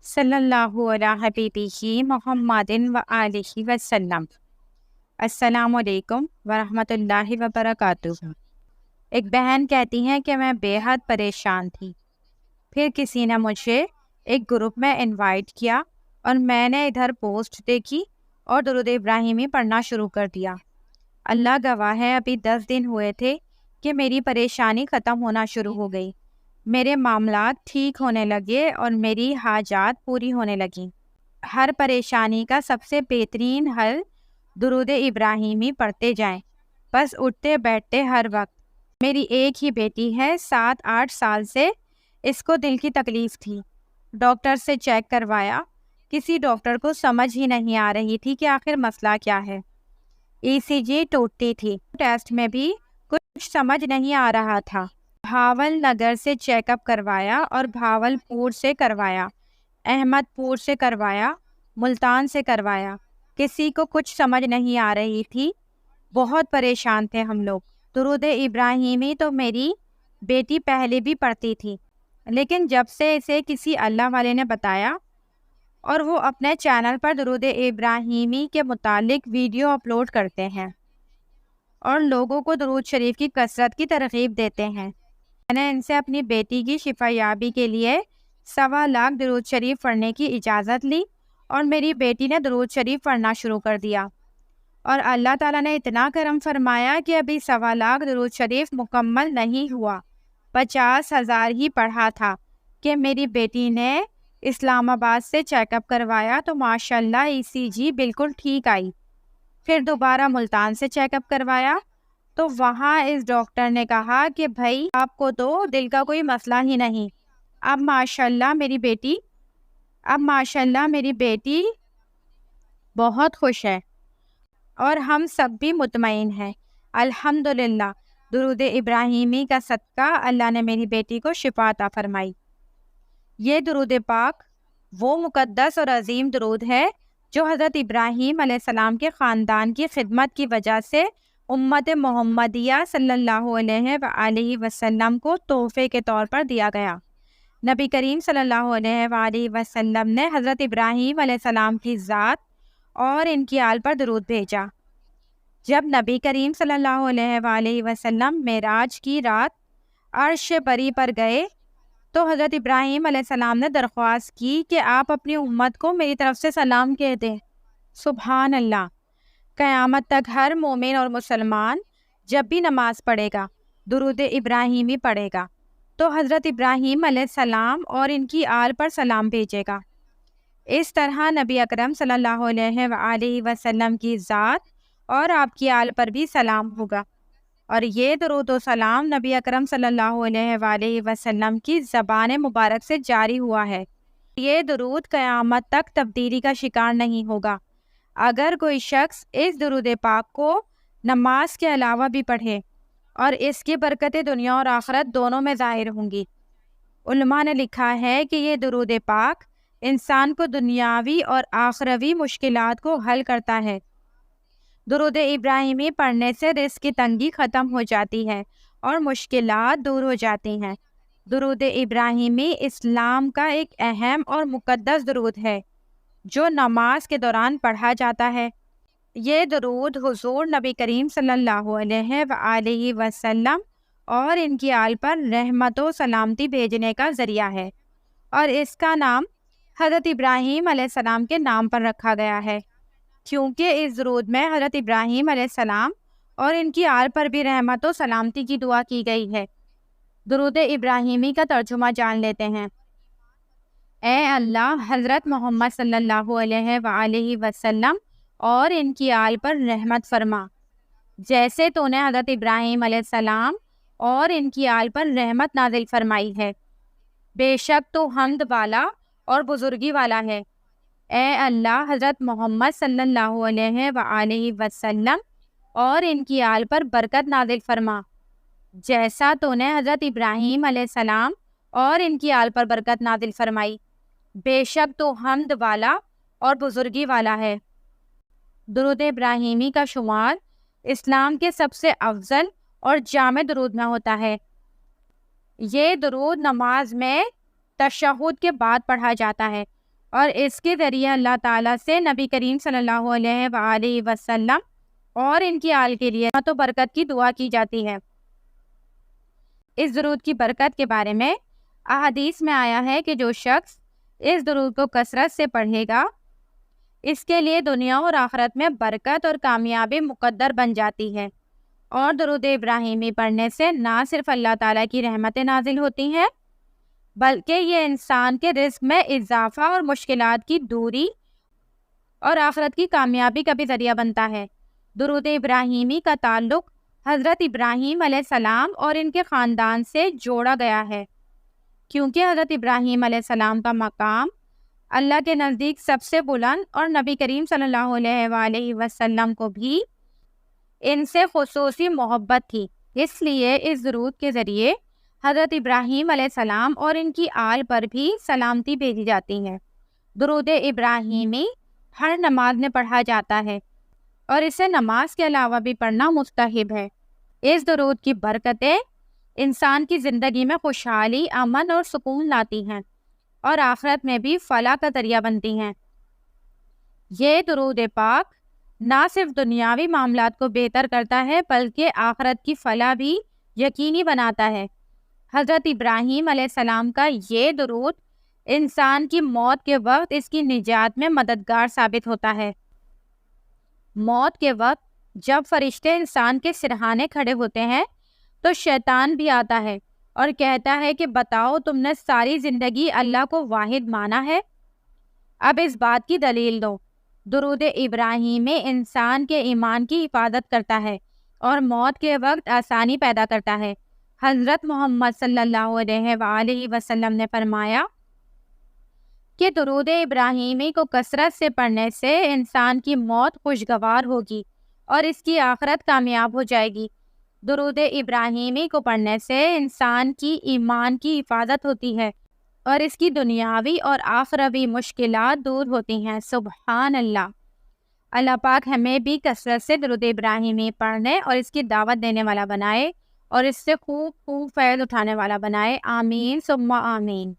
صلی اللہ علیہ حبیبہ محمد و آلہ وسلم۔ السلام علیکم ورحمۃ اللہ وبرکاتہ۔ ایک بہن کہتی ہیں کہ میں بے حد پریشان تھی، پھر کسی نے مجھے ایک گروپ میں انوائٹ کیا اور میں نے ادھر پوسٹ دیکھی اور درود ابراہیمی پڑھنا شروع کر دیا۔ اللہ گواہ ہے، ابھی 10 دن ہوئے تھے کہ میری پریشانی ختم ہونا شروع ہو گئی، میرے معاملات ٹھیک ہونے لگے اور میری حاجات پوری ہونے لگیں۔ ہر پریشانی کا سب سے بہترین حل درود ابراہیمی پڑھتے جائیں، بس اٹھتے بیٹھتے ہر وقت۔ میری ایک ہی بیٹی ہے، 7-8 سال سے اس کو دل کی تکلیف تھی، ڈاکٹر سے چیک کروایا، کسی ڈاکٹر کو سمجھ ہی نہیں آ رہی تھی کہ آخر مسئلہ کیا ہے۔ ECG ٹوٹتی تھی، ٹیسٹ میں بھی کچھ سمجھ نہیں آ رہا تھا۔ بھاول نگر سے چیک اپ کروایا اور بھاول پور سے کروایا، احمد پور سے کروایا، ملتان سے کروایا، کسی کو کچھ سمجھ نہیں آ رہی تھی۔ بہت پریشان تھے ہم لوگ۔ درود ابراہیمی تو میری بیٹی پہلے بھی پڑھتی تھی، لیکن جب سے اسے کسی اللہ والے نے بتایا اور وہ اپنے چینل پر درود ابراہیمی کے متعلق ویڈیو اپلوڈ کرتے ہیں اور لوگوں کو درود شریف کی کثرت کی ترغیب دیتے ہیں، میں نے ان سے اپنی بیٹی کی شفا یابی کے لیے 1.25 لاکھ درود شریف پڑھنے کی اجازت لی اور میری بیٹی نے درود شریف پڑھنا شروع کر دیا، اور اللہ تعالیٰ نے اتنا کرم فرمایا کہ ابھی 1.25 لاکھ درود شریف مکمل نہیں ہوا، 50,000 ہی پڑھا تھا کہ میری بیٹی نے اسلام آباد سے چیک اپ کروایا تو ماشاءاللہ ECG بالکل ٹھیک آئی۔ پھر دوبارہ ملتان سے چیک اپ کروایا تو وہاں اس ڈاکٹر نے کہا کہ بھائی آپ کو تو دل کا کوئی مسئلہ ہی نہیں۔ اب ماشاءاللہ میری بیٹی بہت خوش ہے اور ہم سب بھی مطمئن ہیں، الحمدللہ۔ درود ابراہیمی کا صدقہ اللہ نے میری بیٹی کو شفا عطا فرمائی۔ یہ درود پاک وہ مقدس اور عظیم درود ہے جو حضرت ابراہیم علیہ السلام کے خاندان کی خدمت کی وجہ سے امت محمدیہ صلی اللہ علیہ وآلہ وسلم کو تحفے کے طور پر دیا گیا۔ نبی کریم صلی اللہ علیہ وآلہ وسلم نے حضرت ابراہیم علیہ السلام کی ذات اور ان کی آل پر درود بھیجا۔ جب نبی کریم صلی اللہ علیہ وآلہ وسلم معراج کی رات عرش بری پر گئے تو حضرت ابراہیم علیہ السلام نے درخواست کی کہ آپ اپنی امت کو میری طرف سے سلام کہہ دیں۔ سبحان اللہ! قیامت تک ہر مومن اور مسلمان جب بھی نماز پڑھے گا، درود ابراہیمی پڑھے گا تو حضرت ابراہیم علیہ السلام اور ان کی آل پر سلام بھیجے گا۔ اس طرح نبی اکرم صلی اللہ علیہ وآلہ وسلم کی ذات اور آپ کی آل پر بھی سلام ہوگا، اور یہ درود و سلام نبی اکرم صلی اللہ علیہ وآلہ وسلم کی زبان مبارک سے جاری ہوا ہے۔ یہ درود قیامت تک تبدیلی کا شکار نہیں ہوگا۔ اگر کوئی شخص اس درود پاک کو نماز کے علاوہ بھی پڑھے اور اس کی برکتیں دنیا اور آخرت دونوں میں ظاہر ہوں گی۔ علماء نے لکھا ہے کہ یہ درود پاک انسان کو دنیاوی اور آخروی مشکلات کو حل کرتا ہے۔ درود ابراہیمی پڑھنے سے رزق کی تنگی ختم ہو جاتی ہے اور مشکلات دور ہو جاتی ہیں۔ درود ابراہیمی اسلام کا ایک اہم اور مقدس درود ہے جو نماز کے دوران پڑھا جاتا ہے۔ یہ درود حضور نبی کریم صلی اللہ علیہ وآلہ وسلم اور ان کی آل پر رحمت و سلامتی بھیجنے کا ذریعہ ہے، اور اس کا نام حضرت ابراہیم علیہ السلام کے نام پر رکھا گیا ہے، کیونکہ اس درود میں حضرت ابراہیم علیہ السلام اور ان کی آل پر بھی رحمت و سلامتی کی دعا کی گئی ہے۔ درود ابراہیمی کا ترجمہ جان لیتے ہیں۔ اے اللہ، حضرت محمد صلی اللہ علیہ وآلہ وسلم اور ان کی آل پر رحمت فرما، جیسے تو نے حضرت ابراہیم علیہ السلام اور ان کی آل پر رحمت نازل فرمائی ہے۔ بے شک تو حمد والا اور بزرگی والا ہے۔ اے اللہ، حضرت محمد صلی اللہ علیہ وآلہ وسلم اور ان کی آل پر برکت نازل فرما، جیسا تو نے حضرت ابراہیم علیہ السلام اور ان کی آل پر برکت نازل فرمائی۔ بے شک تو حمد والا اور بزرگی والا ہے۔ درود ابراہیمی کا شمار اسلام کے سب سے افضل اور جامع درود میں ہوتا ہے۔ یہ درود نماز میں تشہد کے بعد پڑھا جاتا ہے اور اس کے ذریعے اللہ تعالیٰ سے نبی کریم صلی اللہ علیہ وآلہ وسلم اور ان کی آل کے لیے رحمت و برکت کی دعا کی جاتی ہے۔ اس درود کی برکت کے بارے میں احادیث میں آیا ہے کہ جو شخص اس درود کو کثرت سے پڑھے گا اس کے لیے دنیا اور آخرت میں برکت اور کامیابی مقدر بن جاتی ہے۔ اور درود ابراہیمی پڑھنے سے نہ صرف اللہ تعالیٰ کی رحمتیں نازل ہوتی ہیں بلکہ یہ انسان کے رزق میں اضافہ اور مشکلات کی دوری اور آخرت کی کامیابی کا بھی ذریعہ بنتا ہے۔ درود ابراہیمی کا تعلق حضرت ابراہیم علیہ السلام اور ان کے خاندان سے جوڑا گیا ہے، کیونکہ حضرت ابراہیم علیہ السلام کا مقام اللہ کے نزدیک سب سے بلند اور نبی کریم صلی اللہ علیہ وآلہ وسلم کو بھی ان سے خصوصی محبت تھی۔ اس لیے اس درود کے ذریعے حضرت ابراہیم علیہ السلام اور ان کی آل پر بھی سلامتی بھیجی جاتی ہے۔ درود ابراہیمی ہر نماز میں پڑھا جاتا ہے اور اسے نماز کے علاوہ بھی پڑھنا مستحب ہے۔ اس درود کی برکتیں انسان کی زندگی میں خوشحالی، امن اور سکون لاتی ہیں اور آخرت میں بھی فلاح کا ذریعہ بنتی ہیں۔ یہ درود پاک نہ صرف دنیاوی معاملات کو بہتر کرتا ہے بلکہ آخرت کی فلاح بھی یقینی بناتا ہے۔ حضرت ابراہیم علیہ السلام کا یہ درود انسان کی موت کے وقت اس کی نجات میں مددگار ثابت ہوتا ہے۔ موت کے وقت جب فرشتے انسان کے سرہانے کھڑے ہوتے ہیں تو شیطان بھی آتا ہے اور کہتا ہے کہ بتاؤ تم نے ساری زندگی اللہ کو واحد مانا ہے، اب اس بات کی دلیل دو۔ درود ابراہیمی انسان کے ایمان کی حفاظت کرتا ہے اور موت کے وقت آسانی پیدا کرتا ہے۔ حضرت محمد صلی اللہ علیہ وآلہ وسلم نے فرمایا کہ درود ابراہیمی کو کثرت سے پڑھنے سے انسان کی موت خوشگوار ہوگی اور اس کی آخرت کامیاب ہو جائے گی۔ درود ابراہیمی کو پڑھنے سے انسان کی ایمان کی حفاظت ہوتی ہے اور اس کی دنیاوی اور آخروی مشکلات دور ہوتی ہیں۔ سبحان اللہ۔ اللہ پاک ہمیں بھی کثرت سے درود ابراہیمی پڑھنے اور اس کی دعوت دینے والا بنائے اور اس سے خوب فیض اٹھانے والا بنائے۔ آمین ثم آمین۔